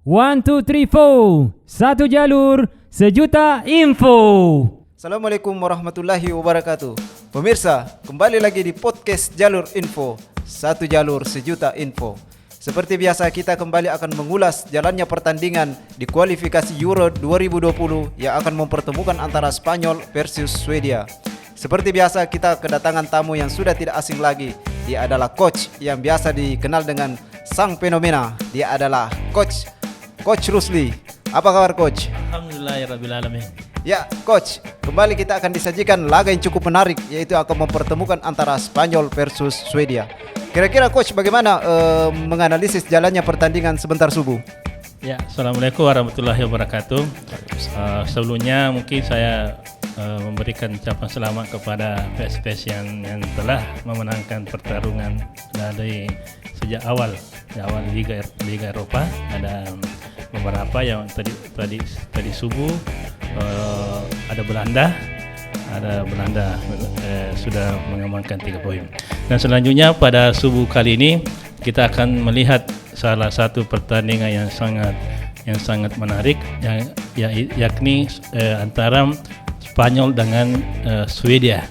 One, two, three, four. Satu jalur, sejuta info. Assalamualaikum warahmatullahi wabarakatuh. Pemirsa, kembali lagi di podcast Jalur Info. Satu jalur, sejuta info. Seperti biasa kita kembali akan mengulas jalannya pertandingan di kualifikasi Euro 2020 yang akan mempertemukan antara Spanyol versus Swedia. Seperti biasa kita kedatangan tamu yang sudah tidak asing lagi. Dia adalah coach yang biasa dikenal dengan sang fenomena. Dia adalah Coach Rusli. Apa kabar Coach? Alhamdulillahirrabbilalamin. Ya Coach, kembali kita akan disajikan laga yang cukup menarik, yaitu akan mempertemukan antara Spanyol versus Swedia. Kira-kira Coach bagaimana menganalisis jalannya pertandingan sebentar subuh? Ya, Assalamualaikum warahmatullahi wabarakatuh. Sebelumnya mungkin saya memberikan ucapan selamat kepada pes yang telah memenangkan pertarungan dari sejak awal Liga Eropa. Ada beberapa yang tadi subuh ada Belanda sudah mengamankan 3 poin. Dan selanjutnya pada subuh kali ini kita akan melihat salah satu pertandingan yang sangat menarik yakni antara Spanyol dengan Swedia.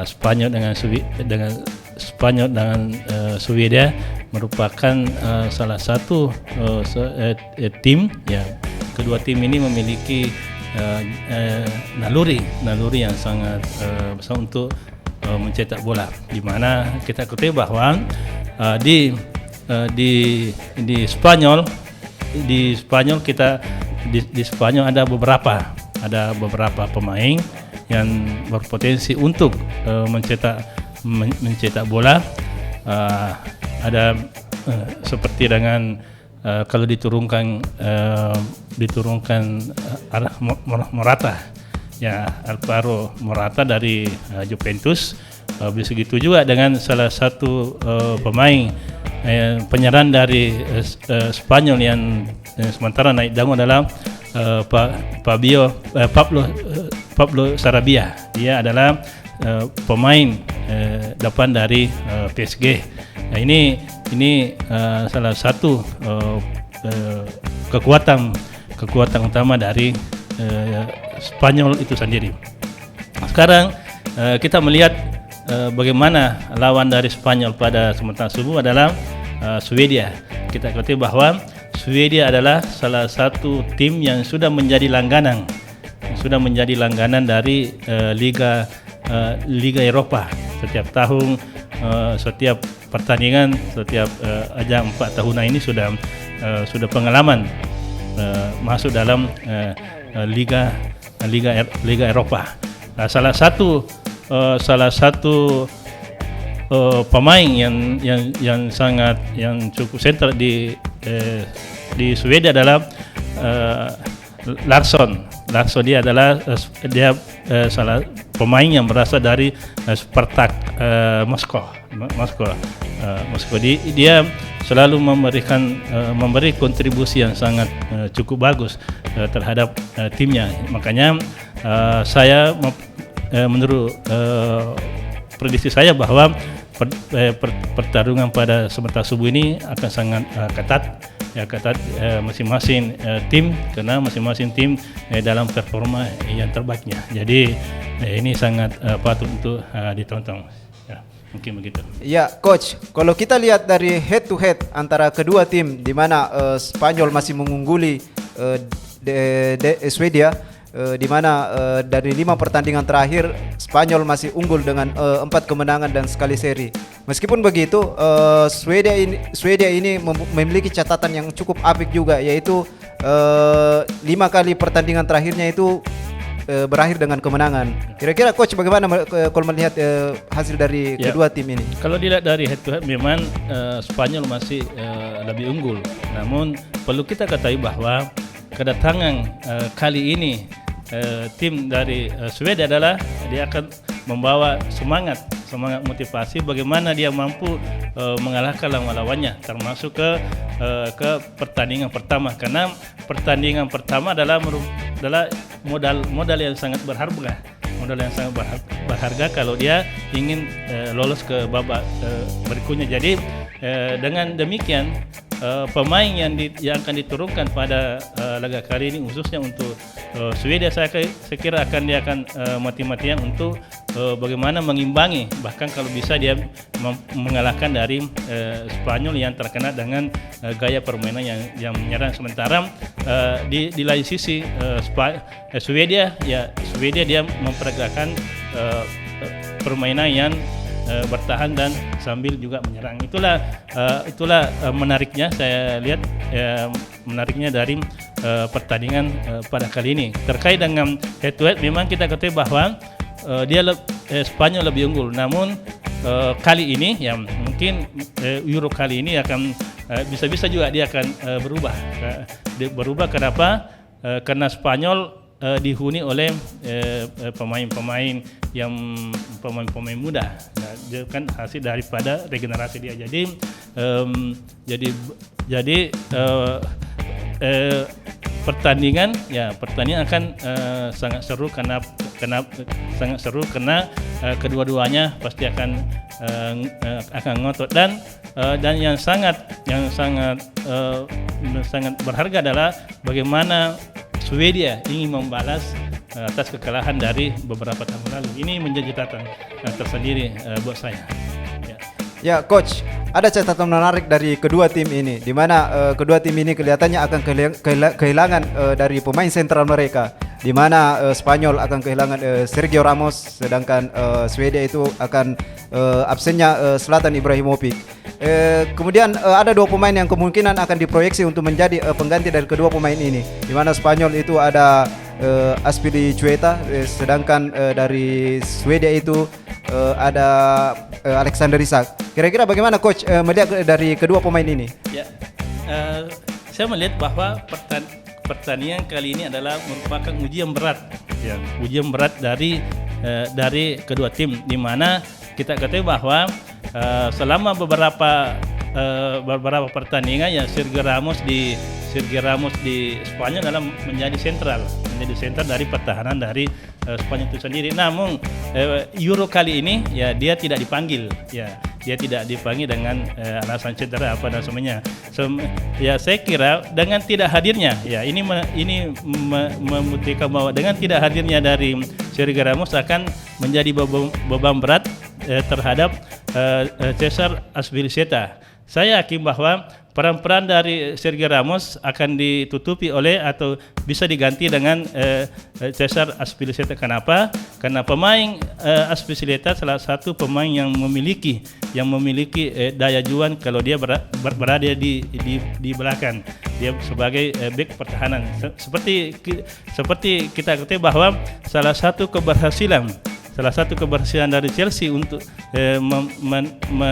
Spanyol dengan Swedia merupakan salah satu tim ya. Kedua tim ini memiliki naluri yang sangat besar untuk mencetak bola, di mana kita ketahui bahwa di Spanyol ada beberapa pemain yang berpotensi untuk mencetak bola. Ada seperti dengan kalau diturunkan Morata, ya, Alvaro Morata dari Juventus. Begitu juga dengan salah satu pemain penyerang dari Spanyol yang sementara naik daun adalah Pablo Sarabia. Dia adalah pemain depan dari PSG. Nah, ini salah satu kekuatan utama dari Spanyol itu sendiri. Sekarang kita melihat bagaimana lawan dari Spanyol pada sementara subuh adalah Swedia. Kita ketahui bahwa Swedia adalah salah satu tim yang sudah menjadi langganan dari Liga Eropa. Setiap tahun, setiap pertandingan, setiap ajang 4 tahunan ini sudah pengalaman masuk dalam Liga Eropa. Nah, salah satu pemain yang cukup sentral di Swedia adalah Larsson. Dia adalah salah pemain yang berasal dari Spartak Moskow. Dia selalu memberi kontribusi yang sangat cukup bagus terhadap timnya. Makanya saya menurut prediksi saya bahwa pertarungan pada sebentar subuh ini akan sangat ketat masing-masing tim, karena masing-masing tim dalam performa yang terbaiknya. Jadi ini sangat patut untuk ditonton. Ya, mungkin begitu. Ya, Coach, kalau kita lihat dari head to head antara kedua tim, di mana Spanyol masih mengungguli Swedia, di mana dari 5 pertandingan terakhir Spanyol masih unggul dengan 4 kemenangan dan sekali seri. Meskipun begitu, Swedia ini memiliki catatan yang cukup apik juga, yaitu 5 kali pertandingan terakhirnya itu berakhir dengan kemenangan. Kira-kira Coach bagaimana kalau melihat hasil dari kedua tim ini? Kalau dilihat dari head to head memang Spanyol masih lebih unggul. Namun perlu kita ketahui bahwa kedatangan kali ini tim dari Swedia adalah dia akan membawa semangat motivasi bagaimana dia mampu mengalahkan lawan-lawannya, termasuk ke pertandingan pertama, karena pertandingan pertama adalah modal yang sangat berharga. Kalau dia ingin lolos ke babak berikutnya. Jadi dengan demikian pemain yang akan diturunkan pada laga kali ini khususnya untuk Swedia, saya kira dia akan mati-matian untuk bagaimana mengimbangi, bahkan kalau bisa dia mengalahkan dari Spanyol yang terkenal dengan gaya permainan yang menyerang. Sementara di lain sisi Swedia dia memperagakan permainan yang bertahan dan sambil juga menyerang. Itulah menariknya saya lihat, menariknya dari pertandingan pada kali ini. Terkait dengan head to head, memang kita ketahui bahwa Spanyol lebih unggul. Namun kali ini yang mungkin Euro kali ini akan bisa juga dia akan berubah. Kenapa? Karena Spanyol dihuni oleh pemain-pemain muda. Nah, dia kan hasil daripada regenerasi dia. Jadi pertandingan akan sangat seru karena kedua-duanya pasti akan ngotot dan yang sangat berharga adalah bagaimana Swedia ingin membalas atas kekalahan dari beberapa tahun lalu. Ini menjadi catatan tersendiri buat saya. Ya, Coach, ada catatan menarik dari kedua tim ini, di mana kedua tim ini kelihatannya akan kehilangan dari pemain sentral mereka, di mana Spanyol akan kehilangan Sergio Ramos, sedangkan Swedia itu akan absennya Zlatan Ibrahimovic. Kemudian ada dua pemain yang kemungkinan akan diproyeksi untuk menjadi pengganti dari kedua pemain ini, di mana Spanyol itu ada Azpilicueta, sedangkan dari Swedia itu ada Alexander Isak. Kira-kira bagaimana Coach melihat dari kedua pemain ini? Ya, saya melihat bahwa pertandingan kali ini adalah merupakan ujian berat, ujian berat dari kedua tim, di mana kita ketahui bahwa selama beberapa pertandingan Sergio Ramos di Spanyol adalah menjadi sentral dari pertahanan dari Spanyol itu sendiri. Namun Euro kali ini dia tidak dipanggil, dia tidak dipanggil dengan alasan cedera apa dan semuanya. Saya kira dengan tidak hadirnya, ini membuktikan bahwa dengan tidak hadirnya dari Sergio Ramos akan menjadi beban berat terhadap Cesar Azpilicueta. Saya yakin bahwa peran-peran dari Sergio Ramos akan ditutupi oleh atau bisa diganti dengan Cesar Azpilicueta. Kenapa? Karena pemain Azpilicueta salah satu pemain yang memiliki daya juang kalau dia berada di belakang. Dia sebagai bek pertahanan. Seperti kita ketahui bahwa salah satu keberhasilan dari Chelsea untuk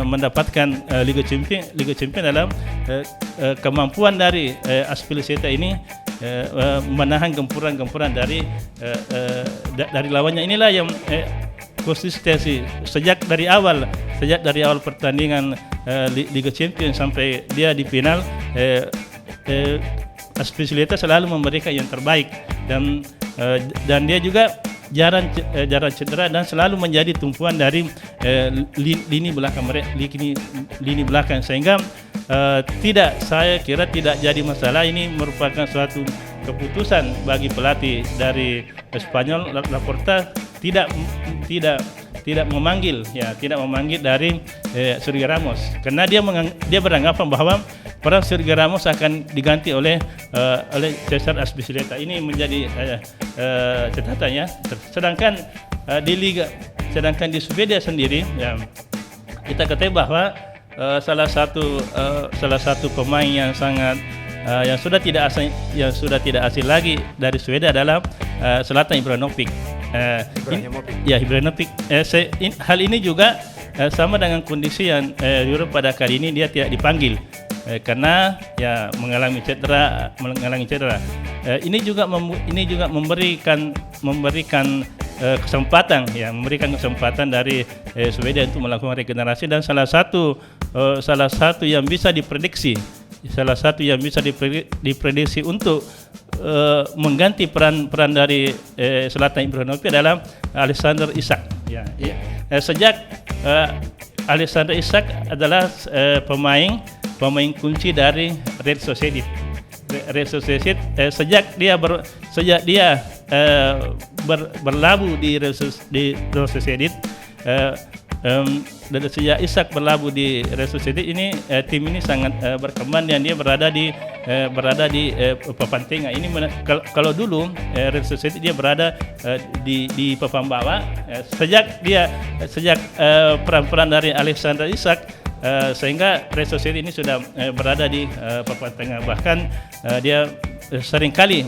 mendapatkan Liga Champions adalah kemampuan dari Azpilicueta ini menahan gempuran-gempuran dari lawannya. Inilah yang konsistensi sejak dari awal pertandingan Liga Champions sampai dia di final. Azpilicueta selalu memberikan yang terbaik dan dia juga jarang cedera dan selalu menjadi tumpuan dari lini belakang sehingga saya kira tidak jadi masalah. Ini merupakan suatu keputusan bagi pelatih dari Spanyol. Laporta tidak memanggil dari Sergio Ramos karena dia beranggapan bahwa peran Sergio Ramos akan diganti oleh Cesar Azpilicueta. Ini menjadi catatannya. Sedangkan di Swedia sendiri, kita ketahui bahwa salah satu pemain yang sudah tidak asing lagi dari Swedia adalah Zlatan Ibrahimovic. Ibrahimovic. Hal ini juga sama dengan kondisi yang Euro pada kali ini dia tidak dipanggil karena mengalami cedera. Ini juga memberikan kesempatan dari Swedia untuk melakukan regenerasi dan salah satu yang bisa diprediksi untuk mengganti peran dari Zlatan Ibrahimovic adalah Alexander Isak. Sejak Alexander Isak adalah pemain pemain kunci dari Real Sociedad. Real Sociedad sejak dia berlabuh di Real Sociedad, dan sejak Isak berlabuh di Real Sociedad ini, tim ini sangat berkembang dan dia berada di papan tengah. Ini kalau dulu Real Sociedad dia berada di papan bawah. Sejak peran-peran dari Alexander Isak, sehingga Real Sociedad ini sudah berada di papan tengah. Bahkan dia seringkali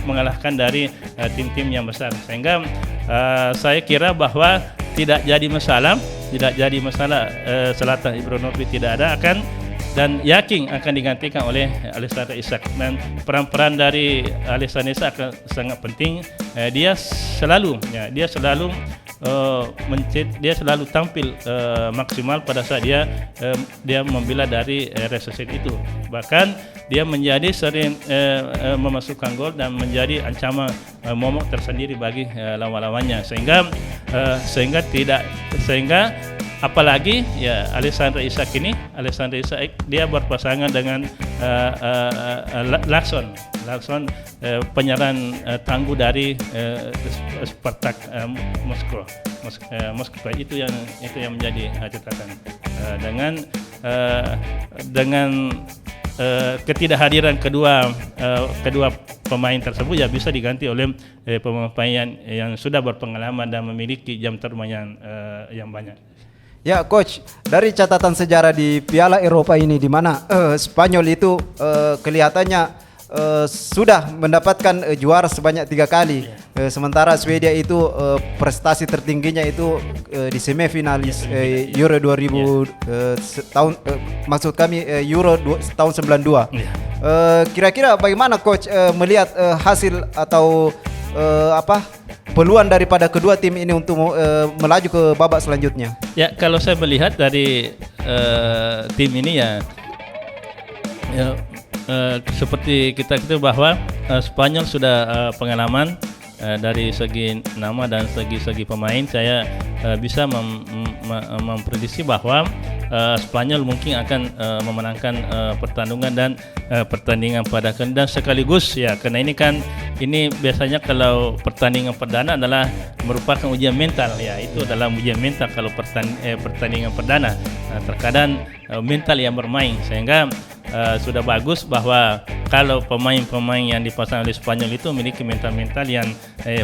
mengalahkan dari tim-tim yang besar, sehingga saya kira bahwa tidak jadi masalah Zlatan Ibrahimovic tidak ada dan yakin akan digantikan oleh Alexander Isak. Dan peran-peran dari Alexander Isak akan sangat penting. Dia selalu tampil maksimal pada saat dia membela dari Real Sociedad itu. Bahkan dia menjadi sering memasukkan gol dan menjadi ancaman momok tersendiri bagi lawan-lawannya, sehingga apalagi ya Alexander Isak dia berpasangan dengan Larsson, penyerang tangguh dari Spartak Moskow. Itu yang menjadi catatan. Dengan ketidakhadiran kedua pemain tersebut ya bisa diganti oleh pemain yang sudah berpengalaman dan memiliki jam terbang yang banyak. Ya, Coach, dari catatan sejarah di Piala Eropa ini, di mana Spanyol itu kelihatannya sudah mendapatkan juara sebanyak 3 kali, sementara Swedia itu prestasi tertingginya itu di semifinalis Euro 2000 Euro tahun 92. Kira-kira bagaimana Coach melihat hasil atau peluang daripada kedua tim ini untuk melaju ke babak selanjutnya? Ya, kalau saya melihat dari tim ini ya seperti kita ketahui bahwa Spanyol sudah pengalaman dari segi nama dan segi pemain. Saya bisa memprediksi bahwa Spanyol mungkin akan memenangkan pertandingan pada dan sekaligus ya, karena ini biasanya kalau pertandingan perdana adalah merupakan ujian mental ya, itu dalam ujian mental kalau pertandingan perdana terkadang mental yang bermain, sehingga sudah bagus bahwa kalau pemain-pemain yang dipasang oleh Spanyol itu memiliki mental-mental yang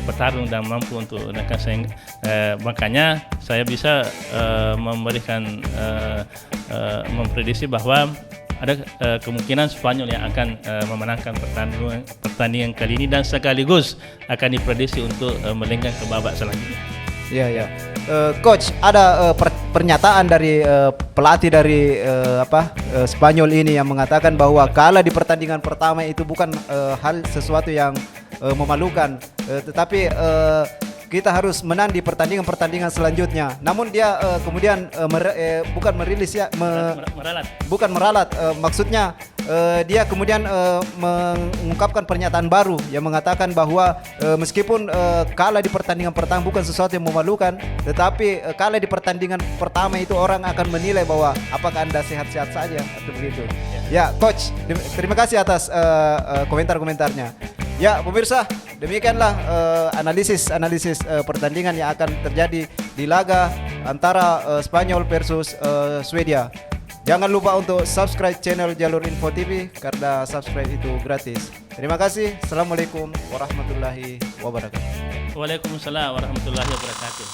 bertarung dan mampu untuk menekan, makanya saya bisa memberikan memprediksi bahwa ada kemungkinan Spanyol yang akan memenangkan pertandingan kali ini dan sekaligus akan diprediksi untuk melenggang ke babak selanjutnya. Ya. Coach, ada pernyataan dari pelatih dari Spanyol ini yang mengatakan bahwa kalah di pertandingan pertama itu bukan hal sesuatu yang memalukan, tetapi kita harus menang di pertandingan selanjutnya. Namun dia kemudian bukan merilis ya, bukan meralat. Maksudnya dia kemudian mengungkapkan pernyataan baru yang mengatakan bahwa meskipun kalah di pertandingan pertama bukan sesuatu yang memalukan, tetapi kalah di pertandingan pertama itu orang akan menilai bahwa apakah Anda sehat-sehat saja atau begitu. Ya, Coach, terima kasih atas komentar-komentarnya. Ya, pemirsa, demikianlah analisis pertandingan yang akan terjadi di laga antara Spanyol versus Swedia. Jangan lupa untuk subscribe channel Jalur Info TV karena subscribe itu gratis. Terima kasih. Assalamualaikum warahmatullahi wabarakatuh. Waalaikumsalam warahmatullahi wabarakatuh.